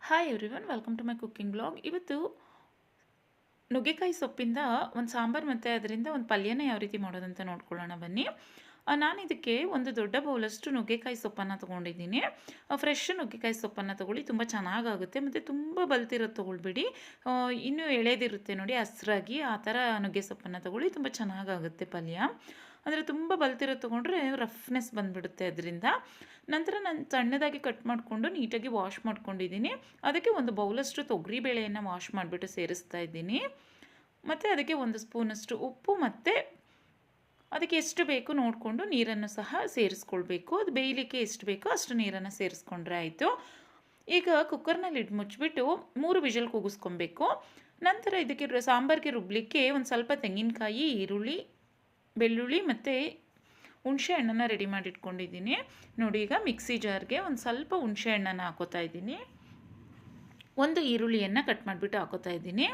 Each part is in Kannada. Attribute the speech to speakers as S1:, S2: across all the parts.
S1: Hi everyone, welcome to my cooking blog. ಇವತ್ತು ನುಗ್ಗೆಕಾಯಿ ಸೊಪ್ಪಿಂದ ಒಂದು ಸಾಂಬಾರು ಮತ್ತು ಅದರಿಂದ ಒಂದು ಪಲ್ಯನ ಯಾವ ರೀತಿ ಮಾಡೋದಂತ ನೋಡ್ಕೊಳ್ಳೋಣ ಬನ್ನಿ. ನಾನು ಇದಕ್ಕೆ ಒಂದು ದೊಡ್ಡ ಬೌಲಷ್ಟು ನುಗ್ಗೆಕಾಯಿ ಸೊಪ್ಪನ್ನು ತೊಗೊಂಡಿದ್ದೀನಿ. ಫ್ರೆಶ್ ನುಗ್ಗೆಕಾಯಿ ಸೊಪ್ಪನ್ನು ತೊಗೊಳ್ಳಿ, ತುಂಬ ಚೆನ್ನಾಗಾಗುತ್ತೆ. ಮತ್ತು ತುಂಬ ಬಲ್ತಿರೋದು ತೊಗೊಳ್ಬೇಡಿ, ಇನ್ನೂ ಎಳೆದಿರುತ್ತೆ ನೋಡಿ ಹಸ್ರಾಗಿ, ಆ ಥರ ನುಗ್ಗೆ ಸೊಪ್ಪನ್ನು ತೊಗೊಳ್ಳಿ, ತುಂಬ ಚೆನ್ನಾಗಾಗುತ್ತೆ ಪಲ್ಯ. ಅಂದರೆ ತುಂಬ ಬಲ್ತಿರೋದು ತೊಗೊಂಡ್ರೆ ರಫ್ನೆಸ್ ಬಂದುಬಿಡುತ್ತೆ ಅದರಿಂದ. ನಂತರ ನಾನು ಸಣ್ಣದಾಗಿ ಕಟ್ ಮಾಡಿಕೊಂಡು ನೀಟಾಗಿ ವಾಶ್ ಮಾಡ್ಕೊಂಡಿದ್ದೀನಿ. ಅದಕ್ಕೆ ಒಂದು ಬೌಲಷ್ಟು ತೊಗರಿಬೇಳೆಯನ್ನು ವಾಶ್ ಮಾಡಿಬಿಟ್ಟು ಸೇರಿಸ್ತಾ ಇದ್ದೀನಿ. ಮತ್ತು ಅದಕ್ಕೆ ಒಂದು ಸ್ಪೂನಷ್ಟು ಉಪ್ಪು ಮತ್ತು ಅದಕ್ಕೆ ಎಷ್ಟು ಬೇಕು ನೋಡಿಕೊಂಡು ನೀರನ್ನು ಸಹ ಸೇರಿಸ್ಕೊಳ್ಬೇಕು. ಅದು ಬೇಯಲಿಕ್ಕೆ ಎಷ್ಟು ಬೇಕೋ ಅಷ್ಟು ನೀರನ್ನು ಸೇರಿಸ್ಕೊಂಡ್ರೆ ಆಯಿತು. ಈಗ ಕುಕ್ಕರ್ನಲ್ಲಿ ಇಟ್ಟು ಮುಚ್ಚಿಬಿಟ್ಟು 3 ವಿಷಲ್ ಕೂಗಿಸ್ಕೊಬೇಕು. ನಂತರ ಇದಕ್ಕೆ ಸಾಂಬಾರಿಗೆ ರುಬ್ಬಲಿಕ್ಕೆ ಒಂದು ಸ್ವಲ್ಪ ತೆಂಗಿನಕಾಯಿ, ಈರುಳ್ಳಿ, ಬೆಳ್ಳುಳ್ಳಿ ಮತ್ತು ಹುಣಸೆ ಹಣ್ಣನ್ನು ರೆಡಿ ಮಾಡಿ ಇಟ್ಕೊಂಡಿದ್ದೀನಿ. ನೋಡಿ, ಈಗ ಮಿಕ್ಸಿ ಜಾರ್ಗೆ ಒಂದು ಸ್ವಲ್ಪ ಹುಣಸೆ ಹಣ್ಣನ್ನು ಹಾಕೋತಾ ಇದ್ದೀನಿ. ಒಂದು ಈರುಳ್ಳಿಯನ್ನು ಕಟ್ ಮಾಡಿಬಿಟ್ಟು ಹಾಕೋತಾ ಇದ್ದೀನಿ.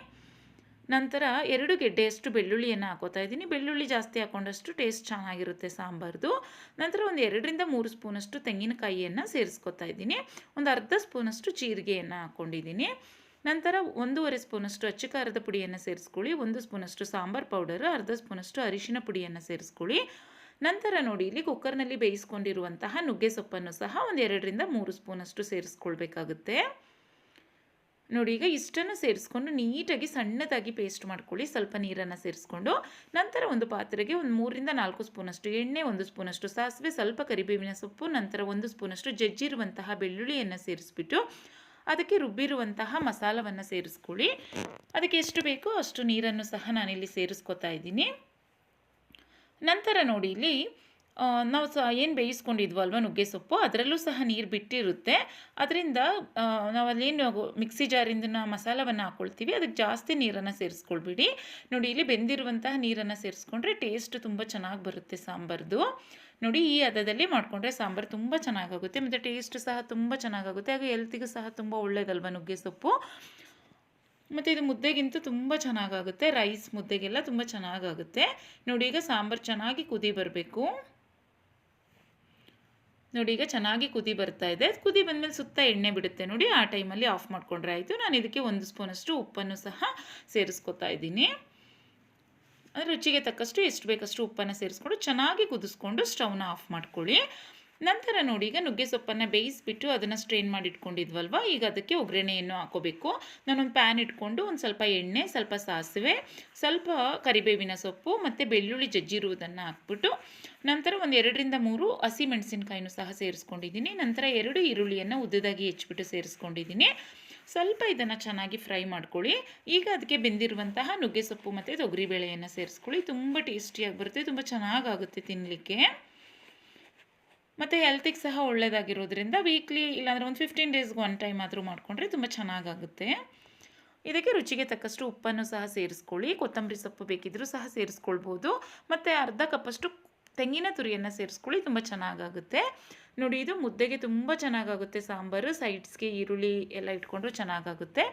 S1: ನಂತರ 2 ಗೆಡ್ಡೆಯಷ್ಟು ಬೆಳ್ಳುಳ್ಳಿಯನ್ನು ಹಾಕೋತಾ ಇದ್ದೀನಿ. ಬೆಳ್ಳುಳ್ಳಿ ಜಾಸ್ತಿ ಹಾಕೊಂಡಷ್ಟು ಟೇಸ್ಟ್ ಚೆನ್ನಾಗಿರುತ್ತೆ ಸಾಂಬಾರ್ದು. ನಂತರ ಒಂದು 2ರಿಂದ 3 ಸ್ಪೂನಷ್ಟು ತೆಂಗಿನಕಾಯಿಯನ್ನು ಸೇರಿಸ್ಕೊತಾ ಇದ್ದೀನಿ. ಒಂದು ಅರ್ಧ ಸ್ಪೂನಷ್ಟು ಜೀರಿಗೆಯನ್ನು ಹಾಕ್ಕೊಂಡಿದ್ದೀನಿ. ನಂತರ 1.5 ಸ್ಪೂನಷ್ಟು ಅಚ್ಚ ಖಾರದ ಪುಡಿಯನ್ನು ಸೇರಿಸ್ಕೊಳ್ಳಿ. 1 ಸ್ಪೂನಷ್ಟು ಸಾಂಬಾರು ಪೌಡರು, ಅರ್ಧ ಸ್ಪೂನಷ್ಟು ಅರಿಶಿನ ಪುಡಿಯನ್ನು ಸೇರಿಸ್ಕೊಳ್ಳಿ. ನಂತರ ನೋಡಿ, ಇಲ್ಲಿ ಕುಕ್ಕರ್ನಲ್ಲಿ ಬೇಯಿಸ್ಕೊಂಡಿರುವಂತಹ ನುಗ್ಗೆ ಸೊಪ್ಪನ್ನು ಸಹ ಒಂದು 2ರಿಂದ 3 ಸ್ಪೂನಷ್ಟು ಸೇರಿಸ್ಕೊಳ್ಬೇಕಾಗುತ್ತೆ. ನೋಡಿ, ಈಗ ಇಷ್ಟನ್ನು ಸೇರಿಸ್ಕೊಂಡು ನೀಟಾಗಿ ಸಣ್ಣದಾಗಿ ಪೇಸ್ಟ್ ಮಾಡ್ಕೊಳ್ಳಿ. ಸ್ವಲ್ಪ ನೀರನ್ನು ಸೇರಿಸ್ಕೊಂಡು ನಂತರ ಒಂದು ಪಾತ್ರೆಗೆ ಒಂದು 3ರಿಂದ 4 ಸ್ಪೂನಷ್ಟು ಎಣ್ಣೆ, 1 ಸ್ಪೂನಷ್ಟು ಸಾಸಿವೆ, ಸ್ವಲ್ಪ ಕರಿಬೇವಿನ ಸೊಪ್ಪು, ನಂತರ 1 ಸ್ಪೂನಷ್ಟು ಜಜ್ಜಿರುವಂತಹ ಬೆಳ್ಳುಳ್ಳಿಯನ್ನು ಸೇರಿಸ್ಬಿಟ್ಟು ಅದಕ್ಕೆ ರುಬ್ಬಿರುವಂತಹ ಮಸಾಲವನ್ನು ಸೇರಿಸ್ಕೊಳ್ಳಿ. ಅದಕ್ಕೆ ಎಷ್ಟು ಬೇಕೋ ಅಷ್ಟು ನೀರನ್ನು ಸಹ ನಾನಿಲ್ಲಿ ಸೇರಿಸ್ಕೊತಾ ಇದ್ದೀನಿ. ನಂತರ ನೋಡಿ, ಇಲ್ಲಿ ನಾವು ಏನು ಬೇಯಿಸ್ಕೊಂಡಿದ್ವಲ್ವ ನುಗ್ಗೆ ಸೊಪ್ಪು, ಅದರಲ್ಲೂ ಸಹ ನೀರು ಬಿಟ್ಟಿರುತ್ತೆ. ಅದರಿಂದ ನಾವಲ್ಲೇನು ಮಿಕ್ಸಿ ಜಾರಿಂದ ಮಸಾಲವನ್ನು ಹಾಕ್ಕೊಳ್ತೀವಿ, ಅದಕ್ಕೆ ಜಾಸ್ತಿ ನೀರನ್ನು ಸೇರಿಸ್ಕೊಳ್ಬೇಡಿ. ನೋಡಿ, ಇಲ್ಲಿ ಬೆಂದಿರುವಂತಹ ನೀರನ್ನು ಸೇರಿಸ್ಕೊಂಡ್ರೆ ಟೇಸ್ಟ್ ತುಂಬ ಚೆನ್ನಾಗಿ ಬರುತ್ತೆ ಸಾಂಬಾರ್ದು. ನೋಡಿ, ಈ ಹದದಲ್ಲಿ ಮಾಡಿಕೊಂಡ್ರೆ ಸಾಂಬಾರು ತುಂಬ ಚೆನ್ನಾಗಾಗುತ್ತೆ ಮತ್ತು ಟೇಸ್ಟ್ ಸಹ ತುಂಬ ಚೆನ್ನಾಗಾಗುತ್ತೆ. ಹಾಗೆ ಹೆಲ್ತಿಗೂ ಸಹ ತುಂಬ ಒಳ್ಳೆಯದಲ್ವ ನುಗ್ಗೆ ಸೊಪ್ಪು. ಮತ್ತು ಇದು ಮುದ್ದೆಗಿಂತೂ ತುಂಬ ಚೆನ್ನಾಗಾಗುತ್ತೆ, ರೈಸ್ ಮುದ್ದೆಗೆಲ್ಲ ತುಂಬ ಚೆನ್ನಾಗಾಗುತ್ತೆ. ನೋಡಿ, ಈಗ ಸಾಂಬಾರು ಚೆನ್ನಾಗಿ ಕುದಿ ಬರಬೇಕು. ನೋಡಿ, ಈಗ ಚೆನ್ನಾಗಿ ಕುದಿ ಬರ್ತಾ ಇದೆ. ಕುದಿ ಬಂದಮೇಲೆ ಸುತ್ತ ಎಣ್ಣೆ ಬಿಡುತ್ತೆ ನೋಡಿ, ಆ ಟೈಮಲ್ಲಿ ಆಫ್ ಮಾಡಿಕೊಂಡ್ರೆ ಆಯಿತು. ನಾನು ಇದಕ್ಕೆ 1 ಸ್ಪೂನಷ್ಟು ಉಪ್ಪನ್ನು ಸಹ ಸೇರಿಸ್ಕೊತಾ ಇದ್ದೀನಿ. ಅಂದರೆ ರುಚಿಗೆ ತಕ್ಕಷ್ಟು ಎಷ್ಟು ಬೇಕಷ್ಟು ಉಪ್ಪನ್ನು ಸೇರಿಸ್ಕೊಂಡು ಚೆನ್ನಾಗಿ ಕುದಿಸ್ಕೊಂಡು ಸ್ಟವ್ನ ಆಫ್ ಮಾಡ್ಕೊಳ್ಳಿ. ನಂತರ ನೋಡಿ, ಈಗ ನುಗ್ಗೆ ಸೊಪ್ಪನ್ನು ಬೇಯಿಸಿಬಿಟ್ಟು ಅದನ್ನು ಸ್ಟ್ರೈನ್ ಮಾಡಿ ಇಟ್ಕೊಂಡಿದ್ವಲ್ವ, ಈಗ ಅದಕ್ಕೆ ಒಗ್ಗರಣೆಯನ್ನು ಹಾಕೋಬೇಕು. ನಾನೊಂದು ಪ್ಯಾನ್ ಇಟ್ಕೊಂಡು ಒಂದು ಸ್ವಲ್ಪ ಎಣ್ಣೆ, ಸ್ವಲ್ಪ ಸಾಸಿವೆ, ಸ್ವಲ್ಪ ಕರಿಬೇವಿನ ಸೊಪ್ಪು ಮತ್ತು ಬೆಳ್ಳುಳ್ಳಿ ಜಜ್ಜಿರುವುದನ್ನು ಹಾಕ್ಬಿಟ್ಟು ನಂತರ ಒಂದು 2ರಿಂದ 3 ಹಸಿಮೆಣಸಿನಕಾಯಿನೂ ಸಹ ಸೇರಿಸ್ಕೊಂಡಿದ್ದೀನಿ. ನಂತರ 2 ಈರುಳ್ಳಿಯನ್ನು ಉದ್ದದಾಗಿ ಹೆಚ್ಚಿಬಿಟ್ಟು ಸೇರಿಸ್ಕೊಂಡಿದ್ದೀನಿ. ಸ್ವಲ್ಪ ಇದನ್ನು ಚೆನ್ನಾಗಿ ಫ್ರೈ ಮಾಡ್ಕೊಳ್ಳಿ. ಈಗ ಅದಕ್ಕೆ ಬೆಂದಿರುವಂತಹ ನುಗ್ಗೆ ಸೊಪ್ಪು ಮತ್ತು ತೊಗರಿಬೇಳೆಯನ್ನು ಸೇರಿಸ್ಕೊಳ್ಳಿ. ತುಂಬ ಟೇಸ್ಟಿಯಾಗಿ ಬರುತ್ತೆ, ತುಂಬ ಚೆನ್ನಾಗಾಗುತ್ತೆ ತಿನ್ನಲಿಕ್ಕೆ. ಮತ್ತು ಹೆಲ್ತಿಗೆ ಸಹ ಒಳ್ಳೆಯದಾಗಿರೋದ್ರಿಂದ ವೀಕ್ಲಿ ಇಲ್ಲಾಂದರೆ ಒಂದು 15 ಡೇಸ್ಗೆ 1 ಟೈಮ್ ಆದರೂ ಮಾಡಿಕೊಂಡ್ರೆ ತುಂಬ ಚೆನ್ನಾಗಾಗುತ್ತೆ. ಇದಕ್ಕೆ ರುಚಿಗೆ ತಕ್ಕಷ್ಟು ಉಪ್ಪನ್ನು ಸಹ ಸೇರಿಸ್ಕೊಳ್ಳಿ. ಕೊತ್ತಂಬರಿ ಸೊಪ್ಪು ಬೇಕಿದ್ದರೂ ಸಹ ಸೇರಿಸ್ಕೊಳ್ಬೋದು. ಮತ್ತು ಅರ್ಧ ಕಪ್ಪಷ್ಟು ತೆಂಗಿನ ತುರಿಯನ್ನು ಸೇರಿಸ್ಕೊಳ್ಳಿ, ತುಂಬ ಚೆನ್ನಾಗಾಗುತ್ತೆ. ನೋಡಿ, ಇದು ಮುದ್ದೆಗೆ ತುಂಬ ಚೆನ್ನಾಗಾಗುತ್ತೆ ಸಾಂಬಾರು. ಸೈಡ್ಸ್ಗೆ ಈರುಳ್ಳಿ ಎಲ್ಲ ಇಟ್ಕೊಂಡ್ರೂ ಚೆನ್ನಾಗಾಗುತ್ತೆ.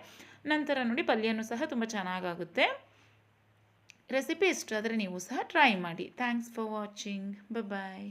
S1: ನಂತರ ನೋಡಿ, ಪಲ್ಯನೂ ಸಹ ತುಂಬ ಚೆನ್ನಾಗಾಗುತ್ತೆ. ರೆಸಿಪಿ ಇಷ್ಟ ಆದರೆ ನೀವು ಸಹ ಟ್ರೈ ಮಾಡಿ. Thanks for watching. ಬಾಯ್.